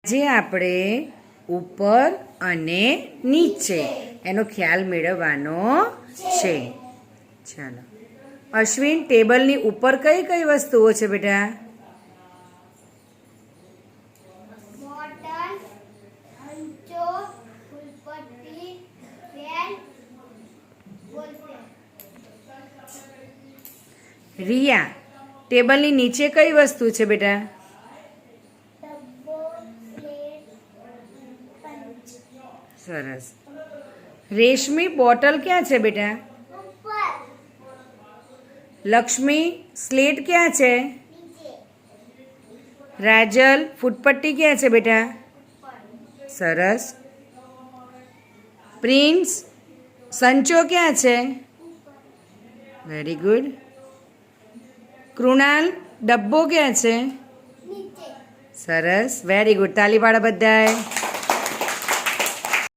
જે આપણે ઉપર અને નીચે એનો ખ્યાલ મેળવવાનો છે. ચાલો અશ્વિન, ટેબલની ઉપર કઈ કઈ વસ્તુઓ છે બેટા? રિયા, ટેબલની નીચે કઈ વસ્તુ છે બેટા? સરસ. રેશમી, બોટલ ક્યાં છે બેટા? લક્ષ્મી, સ્લેટ ક્યાં છે? રાજલ, ફૂટપટ્ટી ક્યાં છે બેટા? સરસ. પ્રિન્સ, સંચો ક્યાં છે? Very good. કૃણાલ, ડબ્બો ક્યાં છે? સરસ, વેરી ગુડ. તાલી પાડો બધાય.